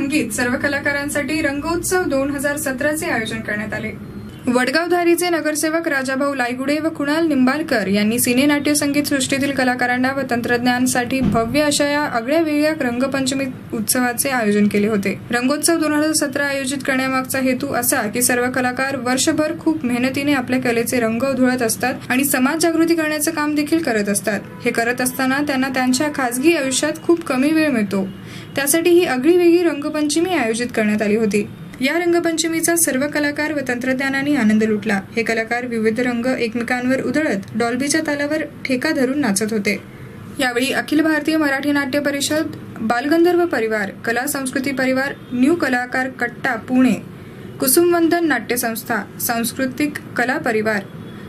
संगीत सर्व कलाकारांसाठी रंगोत्सव 2017चे आयोजन करण्यात आले। वडगावधारीचे नगरसेवक राजाभाऊ लायगुडे व कुणाल निंबाळकर यांनी सिने नाट्य संगीत सृष्टीतील कलाकारांना व तंत्रज्ञानासाठी भव्य अशा या आगळ्या वेगळ्या रंगपंचमी उत्सवाचे आयोजन केले होते। रंगोत्सव 2017 आयोजित करण्यामागचा हेतू असा की सर्व कलाकार वर्षभर खूप मेहनतीने आपल्या कलेचे रंग उधळत असतात आणि समाज जागृती करण्याचे काम देखील करत असतात। हे करत असताना त्यांना त्यांच्या खासगी आयुष्यात खूप कमी वेळ मिळतो, त्यासाठी ही आगळी वेगळी रंगपंचमी आयोजित करण्यात आली होती। या रंगपंचमीचा सर्व कलाकार व तंत्रज्ञानाने आनंद लुटला। हे कलाकार विविध रंग एकमेकांवर उधळत डॉल्बीच्या तालावर ठेका धरून नाचत होते। यावेळी अखिल भारतीय मराठी नाट्य परिषद, बालगंधर्व परिवार, कला संस्कृती परिवार, न्यू कलाकार कट्टा पुणे, कुसुमवंदन नाट्य संस्था, सांस्कृतिक कला परिवार,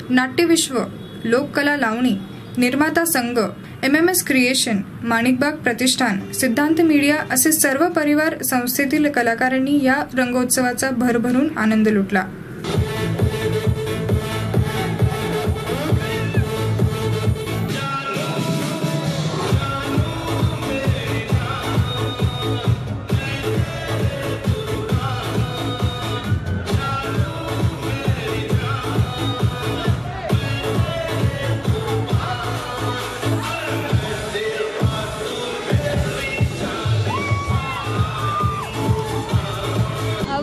नाट्यविश्व, लोककला लावणी, निर्माता संघ, MMS क्रिएशन, माणिकबाग प्रतिष्ठान, सिद्धांत मीडिया असे सर्व परिवार संस्थेतील कलाकारांनी या रंगोत्सवाचा भरभरून आनंद लुटला।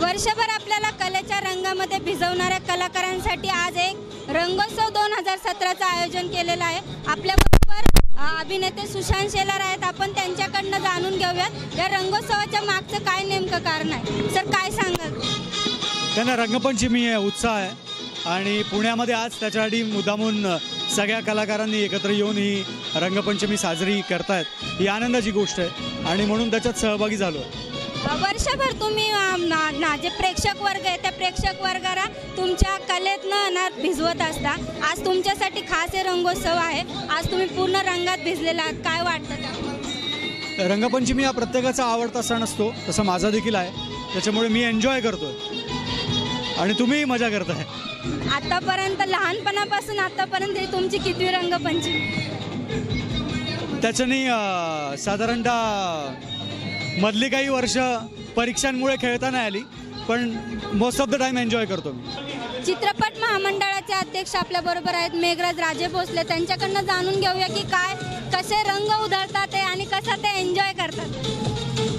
वर्षभर आपल्याला कलेच्या रंगामध्ये भिजवणाऱ्या कलाकारांसाठी आज एक रंगोत्सव 2017चं आयोजन केलेलं आहे। आपल्याबरोबर अभिनेते सुशांत शेलार आहेत, आपण त्यांच्याकडनं जाणून घेऊयात या रंगोत्सवाच्या मागचं काय नेमकं कारण आहे। सर, काय सांगाल? त्यांना रंगपंचमी आहे, उत्साह आहे आणि पुण्यामध्ये आज त्याच्यासाठी मुद्दामून सगळ्या कलाकारांनी एकत्र येऊन ही रंगपंचमी साजरी करतायत। ही आनंदाची गोष्ट आहे आणि म्हणून त्याच्यात सहभागी झालो। वर्षभर तुम्ही जे प्रेक्षक वर्ग आहे त्या प्रेक्षक वर्गाला तुमच्या कलेतनं भिजवत असता। आज तुमच्यासाठी खास हे रंगोत्सव आहे, आज तुम्ही पूर्ण रंगात भिजलेला आहात, काय वाटतं? रंगपंचमी हा प्रत्येकाचा आवडता सण असतो, तसं माझा देखील आहे, त्याच्यामुळे मी एन्जॉय करतोय आणि तुम्हीही मजा करताय। आतापर्यंत लहानपणापासून आतापर्यंत ही तुमची कितवी रंगपंचमी? त्याच्यानी साधारणतः मधली काही वर्ष परीक्षांमुळे खेळता नाही आली, पण most of the time enjoy करतो मी। चित्रपट महामंडळाचे अध्यक्ष आपल्या बरोबर आहेत मेघराज राजे भोसले, त्यांच्याकडनं जाणून घेऊया की काय कसे रंग उधळतात ते आणि कसा ते एन्जॉय करतात।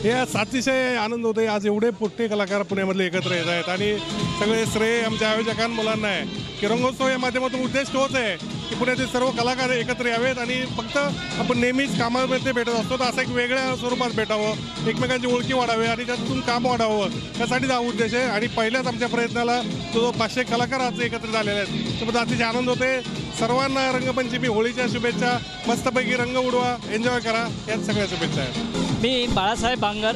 हे अतिशय आनंद होतो। आज एवढे मोठे कलाकार पुण्यामधले एकत्र येत आहेत आणि सगळे श्रेय आमच्या आयोजकां मुलांना आहे की रंगोत्सव या माध्यमातून उद्देश तोच आहे की पुण्यातील सर्व कलाकार एकत्र यावेत आणि फक्त आपण नेहमीच कामामध्ये भेटत असतो तर असं एक वेगळ्या स्वरूपात भेटावं, एकमेकांची ओळखी वाढावी आणि त्यातून काम वाढावं, यासाठी हा उद्देश आहे। आणि पहिल्याच आमच्या प्रयत्नाला जो 500 कलाकार आज एकत्र झालेले आहेत, त्यामध्ये अतिशय आनंद होते। सर्वांना रंगपंचमी होळीच्या शुभेच्छा, मस्तपैकी रंग उडवा, एन्जॉय करा, याच सगळ्या शुभेच्छा आहेत। मी बाळासाहेब बांगर,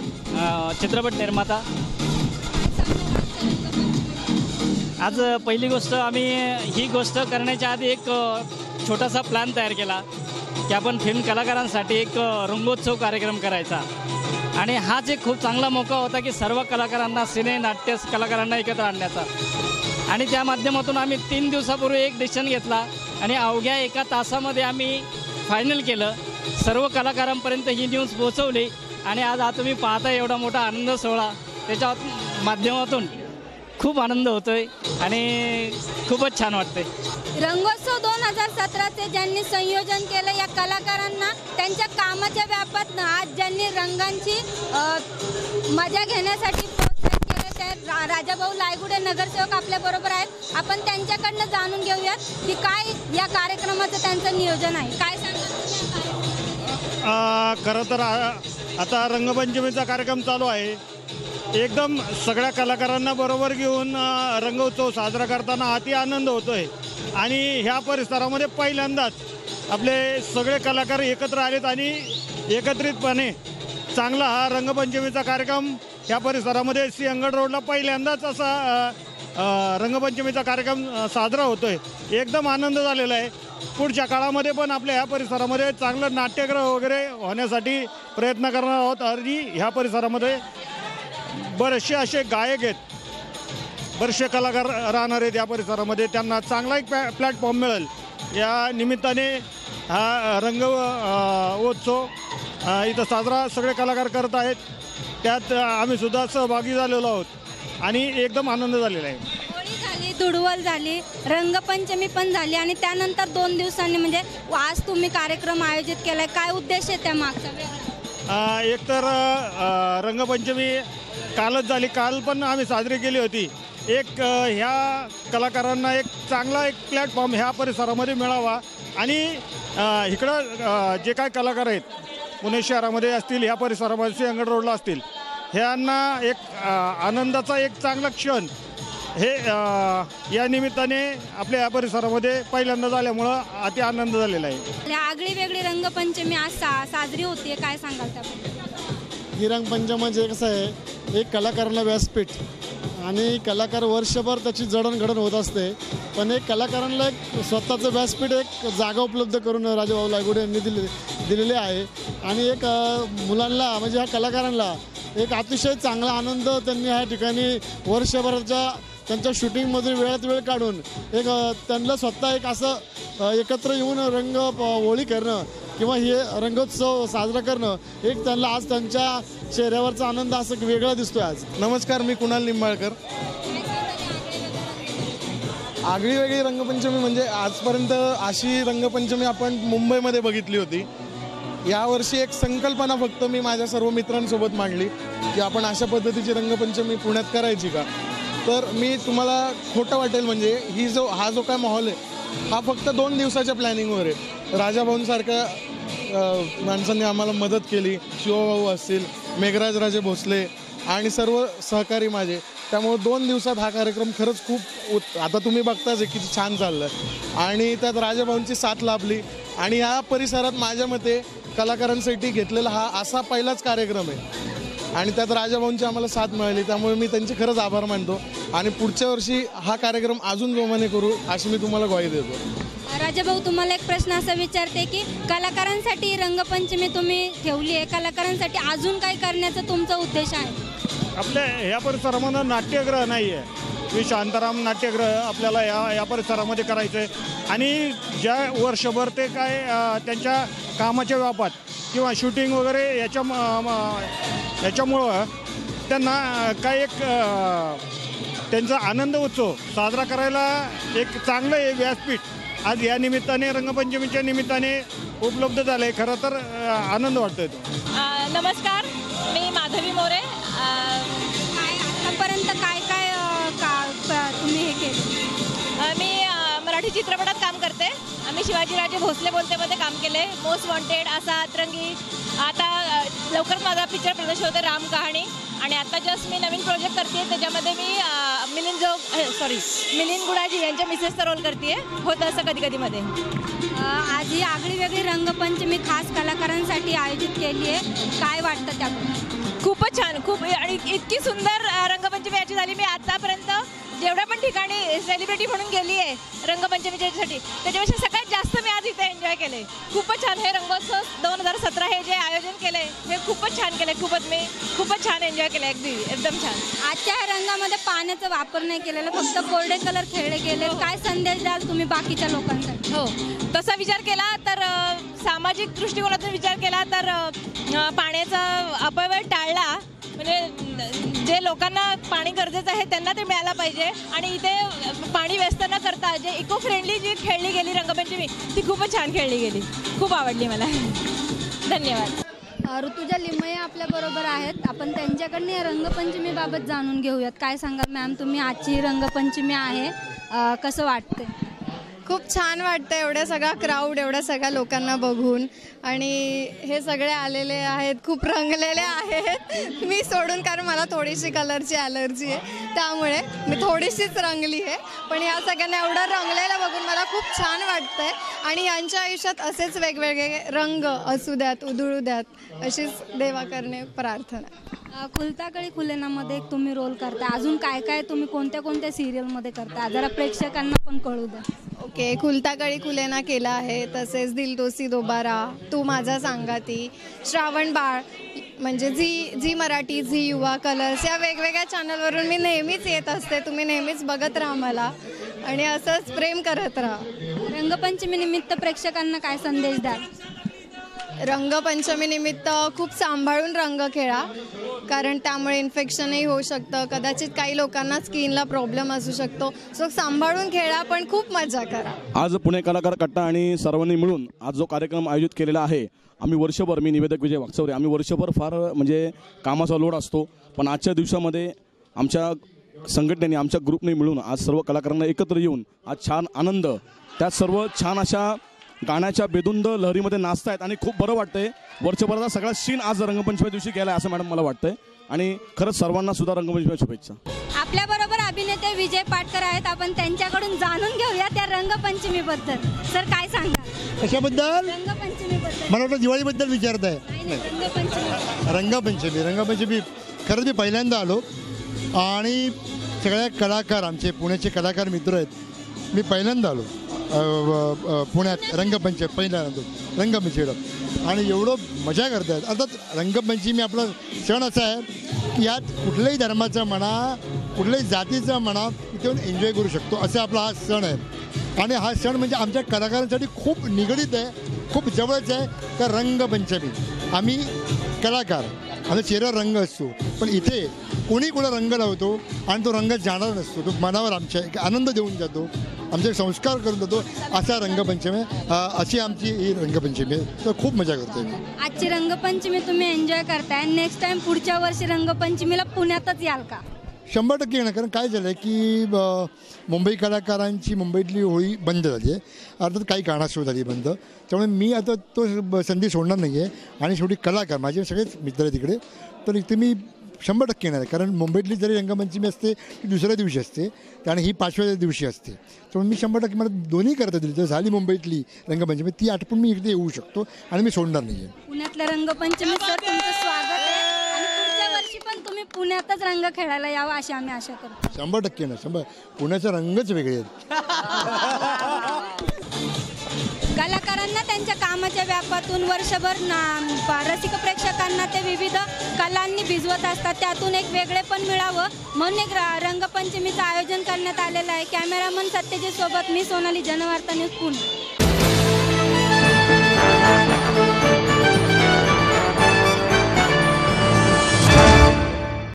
चित्रपट निर्माता। आज पहिली गोष्ट आम्ही ही गोष्ट करण्याच्या आधी एक छोटासा प्लॅन तयार केला की आपण फिल्म कलाकारांसाठी एक रंगोत्सव कार्यक्रम करायचा आणि हाच एक खूप चांगला मौका होता की सर्व कलाकारांना, सिने नाट्य कलाकारांना एकत्र आणण्याचा। आणि त्या माध्यमातून आम्ही 3 दिवसापूर्वी एक डिसिजन घेतला आणि अवघ्या 1 तासामध्ये आम्ही फायनल केलं, सर्व कलाकारांपर्यंत ही न्यूज पोहोचवली आणि आज तुम्ही पाहता एवढा मोठा आनंद सोहळा, त्याच्या माध्यमातून खूप आनंद होतोय आणि खूपच छान वाटतंय। रंगोत्सव 2017चे ज्यांनी संयोजन केलं या कलाकारांना त्यांच्या कामाच्या व्यापातनं आज ज्यांनी रंगांची मजा घेण्यासाठी प्रोत्साहन केलं ते राजाभाऊ लायगुडे नगरसेवक आपल्या बरोबर आहेत। आपण त्यांच्याकडनं जाणून घेऊयात की काय या कार्यक्रमाचं त्यांचं नियोजन आहे, काय सांगा? खरं तर आता रंगपंचमीचा कार्यक्रम चालू आहे, एकदम सगळ्या कलाकारांना बरोबर घेऊन रंगोत्सव साजरा करताना अति आनंद होतोय आणि ह्या परिसरामध्ये पहिल्यांदाच आपले सगळे कलाकार एकत्र आलेत आणि एकत्रितपणे चांगला हा रंगपंचमीचा कार्यक्रम ह्या परिसरामध्ये सिंहगड रोडला पहिल्यांदाच असा रंगपंचमीचा कार्यक्रम साजरा होतोय। एकदम आनंद झालेला आहे। पुढच्या काळामध्ये पण आपल्या ह्या परिसरामध्ये चांगलं नाट्यगृह वगैरे होण्यासाठी प्रयत्न करणार आहोत आणि ह्या परिसरामध्ये बरेचसे असे गायक आहेत, बरेचसे कलाकार राहणार आहेत या परिसरामध्ये, त्यांना चांगला एक प्लॅटफॉर्म मिळेल या निमित्ताने हा रंग उत्सव इथं साजरा सगळे कलाकार करत आहेत। त्यात आम्ही सुद्धा सहभागी झालेलो आहोत आणि एकदम आनंद झालेला आहे. होळी झाली, धुडवल झाली, रंगपंचमी पण झाली आणि त्यानंतर 2 दिवसांनी म्हणजे आज तुम्ही कार्यक्रम आयोजित केलाय, काय उद्देश आहे त्या मागचा? एकतर रंगपंचमी कालच झाली, काल पण आम्ही साजरी केली होती. एक ह्या कलाकारांना एक चांगला एक प्लॅटफॉर्म ह्या परिसरामध्ये मिळावा आणि इकडं जे काय कलाकार आहेत पुणे शहरामध्ये असतील, ह्या परिसरामध्ये सिंहगड रोडला असतील, ह्यांना एक आनंदाचा एक चांगला क्षण हे या निमित्ताने आपल्या या परिसरामध्ये पहिल्यांदा झाल्यामुळं अति आनंद झालेला आहे. आगळी वेगळी रंगपंचमी आज साजरी होतीये, काय सांगाल त्याबद्दल? ही रंगपंचमी म्हणजे कसं आहे, एक कलाकाराला व्यासपीठ आणि कलाकार वर्षभर त्याची जडणघडण होत असते, पण एक कलाकारांना एक स्वतःचं व्यासपीठ एक जागा उपलब्ध करून राजाभाऊ लायगुडे यांनी दिलेले आहे आणि एक मुलांना म्हणजे ह्या कलाकारांना एक अतिशय चांगला आनंद त्यांनी ह्या ठिकाणी वर्षभराच्या त्यांच्या शूटिंगमधून वेळात वेळ काढून एक त्यांना स्वतः एक असं एकत्र येऊन रंग होळी करणं किंवा हे रंगोत्सव साजरा करणं एक त्यांना आज त्यांच्या चेहऱ्यावरचा आनंद असं वेगळा दिसतोय आज. नमस्कार, मी कुणाल निंबाळकर. आगळी वेगळी रंगपंचमी म्हणजे आजपर्यंत अशी रंगपंचमी आपण मुंबईमध्ये बघितली होती. यावर्षी एक संकल्पना फक्त मी माझ्या सर्व मित्रांसोबत मांडली की आपण अशा पद्धतीची रंगपंचमी पुण्यात करायची का. तर मी तुम्हाला खोटं वाटेल म्हणजे हा जो काय माहोल आहे हा फक्त 2 दिवसाच्या प्लॅनिंगवर आहे. राजाभाऊंसारख्या माणसांनी आम्हाला मदत केली, शिवभाऊ असतील, मेघराज राजे भोसले आणि सर्व सहकारी माझे. त्यामुळे 2 दिवसात हा कार्यक्रम खरंच खूप आता तुम्ही बघताच आहे किती छान चाललं आहे आणि त्यात राजाभाऊंची साथ लाभली आणि ह्या परिसरात माझ्या मते कलाकारांसाठी घेतलेला हा असा पहिलाच कार्यक्रम आहे आणि त्यात राजाभाऊंची आम्हाला साथ मिळाली. त्यामुळे मी त्यांचे खरंच आभार मानतो आणि पुढच्या वर्षी हा कार्यक्रम अजून जोमाने करू अशी मी तुम्हाला ग्वाही देतो. राजाभाऊ, तुम्हाला एक प्रश्न असा विचारते की कलाकारांसाठी रंगपंचमी तुम्ही ठेवली आहे, कलाकारांसाठी अजून काय करण्याचा तुमचा उद्देश आहे? आपल्या ह्या परिसरामध्ये नाट्यगृह नाही आहे, शांताराम नाट्यगृह आपल्याला या परिसरामध्ये करायचं आहे आणि ज्या वर्षभर ते काय त्यांच्या कामाच्या व्यापात किंवा शूटिंग वगैरे याच्यामुळं त्यांना काय एक त्यांचा आनंद उत्सव साजरा करायला एक चांगलं हे व्यासपीठ आज या निमित्ताने रंगपंचमीच्या निमित्ताने उपलब्ध झालं आहे. खरं तर आनंद वाटतोय. नमस्कार, मी माधवी मोरे. काय आतापर्यंत काय तुम्ही हे केलं? मी मराठी चित्रपटात काम करते. आम्ही शिवाजीराजे भोसले बोलतेमध्ये काम केले, मोस्ट वॉन्टेड, असा अतरंगी. आता लवकरच माझा पिक्चर प्रदर्शन होते राम कहाणी आणि आता जस्ट मी नवीन प्रोजेक्ट करते त्याच्यामध्ये मी मिलिंद गुडाजी यांच्या मिसेसचा रोल करते. होतं असं कधी कधीमध्ये. आज ही आगळी वेगळी रंगपंचमी खास कलाकारांसाठी आयोजित केली आहे, काय वाटतं त्याबद्दल? खूपच छान, खूप आणि इतकी सुंदर रंगपंचमी याची झाली. मी आतापर्यंत जेवढ्या पण ठिकाणी सेलिब्रिटी म्हणून गेली आहे रंगपंचमीच्यासाठी त्याच्यापेक्षा सगळ्यात जास्त मी आज इथे एन्जॉय केले. खूपच छान. हे रंगोत्सव 2017 हे जे आयोजन केलं हे खूपच छान केलं. मी खूपच छान एन्जॉय केलं, एकदम छान. आजच्या ह्या रंगामध्ये पाण्याचा वापर नाही केलेला, फक्त कोरडे कलर खेळले गेले. काय संदेश द्याल तुम्ही बाकीच्या लोकांसाठी? हो, तसा विचार केला तर सामाजिक दृष्टिकोनातून विचार केला तर पाण्याचा अपव्यय टाळला म्हणजे जे लोकांना पाणी गरजेचं आहे त्यांना ते मिळायला पाहिजे आणि इथे पाणी व्यस्त न करता जे इको फ्रेंडली जी खेळली गेली रंगपंचमी ती खूपच छान खेळली गेली. खूप आवडली मला. धन्यवाद. ऋतुजा लिमये आपल्या बरोबर आहेत, आपण त्यांच्याकडनं या रंगपंचमीबाबत जाणून घेऊयात. काय सांगाल मॅम, तुम्ही आजची रंगपंचमी आहे, कसं वाटते? खूप छान वाटतं एवढ्या सगळा क्राऊड, एवढ्या सगळ्या लोकांना बघून आणि हे सगळे आलेले आहेत, खूप रंगलेले आहेत. मी सोडून, कारण मला थोडीशी कलरची ॲलर्जी आहे त्यामुळे मी थोडीशीच रंगली आहे, पण या सगळ्यांना एवढं रंगलेलं बघून मला खूप छान वाटतं आहे आणि यांच्या आयुष्यात असेच वेगवेगळे रंग असू द्यात, उधळू द्यात, अशीच देवाकडे प्रार्थना. खुलताकळी खुलेनामध्ये एक तुम्ही रोल करता, अजून काय काय तुम्ही कोणत्या कोणत्या सिरियलमध्ये करता, जरा प्रेक्षकांना पण कळू द्या. ओके, खुलताकळी खुलेना केला आहे, तसेच दिल दोस्ती दोबारा, तू माझा सांगाती, श्रावण बाळ, म्हणजे झी मराठी, झी युवा, कलर्स या वेगवेगळ्या चॅनलवरून मी नेहमीच येत असते. तुम्ही नेहमीच बघत राहा मला आणि असंच प्रेम करत राहा. रंगपंचमी निमित्त प्रेक्षकांना काय संदेश द्याल? रंगपंचमी निमित्त खूप सांभाळून रंग खेळा, कारण त्यामुळे इन्फेक्शनही होऊ शकतं, कदाचित काही लोकांना स्किनला प्रॉब्लेम असू शकतो. सो सांभाळून खेळा पण खूप मजा करा. आज पुणे कलाकार कट्टा आणि सर्वांनी मिळून आज जो कार्यक्रम आयोजित केलेला आहे, आम्ही वर्षभर, मी निवेदक विजय वागचौरे, आम्ही वर्षभर फार म्हणजे कामाचा लोड असतो, पण आजच्या दिवसामध्ये आमच्या संघटनेने, आमच्या ग्रुपने मिळून आज सर्व कलाकारांना एकत्र येऊन आज छान आनंद, त्यात सर्व छान अशा गाण्याच्या बेधुंद लहरीमध्ये नाचतायत आणि खूप बरं वाटतंय. वर्षभराचा सगळा सीन आज रंगपंचमी दिवशी गेला असं मॅडम मला वाटतंय आणि खरंच सर्वांना सुद्धा रंगपंचमी शुभेच्छा. आपल्याबरोबर अभिनेते विजय पाटकर आहेत, आपण त्यांच्याकडून जाणून घेऊया त्या रंगपंचमीबद्दल. सर काय सांगा कशाबद्दल? रंगपंचमीबद्दल. मला वाटतं दिवाळीबद्दल विचारताय. रंगपंचमी खरंच मी पहिल्यांदा आलो आणि सगळ्या कलाकार, आमचे पुण्याचे कलाकार मित्र आहेत, मी पहिल्यांदा आलो पुण्यात रंगपंचमी आणि एवढं मजा करतात. अर्थात रंगपंचमी आपला सण असा आहे की यात कुठल्याही धर्माचा म्हणा, कुठल्याही जातीचा म्हणा, इथे एन्जॉय करू शकतो असा आपला हा सण आहे. आणि हा सण म्हणजे आमच्या कलाकारांसाठी खूप निगडीत आहे, खूप जवळच आहे. तर रंगपंचमी, आम्ही कलाकार, आमच्या चेहऱ्यावर रंग असतो, पण इथे कोणी कोणा रंग लावतो आणि तो रंग जाणार नसतो, तो मनावर आमच्या एक आनंद देऊन जातो, आमचे संस्कार करून जातो. असा रंगपंचमी, अशी आमची ही रंगपंचमी आहे. तर खूप मजा करतोय. आजची रंगपंचमी तुम्ही एन्जॉय करताय, नेक्स्ट टाइम पुढच्या वर्षी रंगपंचमीला पुण्यातच याल का? 100% येणार. कारण काय झालं आहे की मुंबई कलाकारांची मुंबईतली होळी बंद झाली आहे, अर्थात काही कारणास्तव झाली बंद. त्यामुळे मी आता तो संधी सोडणार नाही आहे आणि शेवटी कलाकार माझे सगळेच मित्र आहे तिकडे, तर इथे मी 100% येणार आहे. कारण मुंबईतली जरी रंगपंचमी असते ती दुसऱ्या दिवशी असते आणि ही 5व्या दिवशी असते. त्यामुळे मी 100% मला दोन्ही करता दिली. जर झाली मुंबईतली रंगपंचमी ती आठवून मी इकडे येऊ शकतो आणि मी सोडणार नाही आहे. पुण्यातल्या रंगपंचमी सर तुमचं स्वागत आहे आणि पुढच्या वर्षी पण तुम्ही पुण्यातच रंग खेळायला यावं अशी आम्ही आशा करतो. 100% ना, 100. पुण्याचे रंगच वेगळे आहेत. कलाकारांना त्यांच्या कामाच्या व्यापातून वर्षभर रसिक प्रेक्षकांना ते विविध कलांनी भिजवत असतात, त्यातून एक वेगळे पण मिळावं म्हणून एक रंगपंचमीचं आयोजन करण्यात आलेलं आहे. कॅमेरामन सत्यजित सोबत मी सोनाली, जनवार्ता न्यूज, पुणे.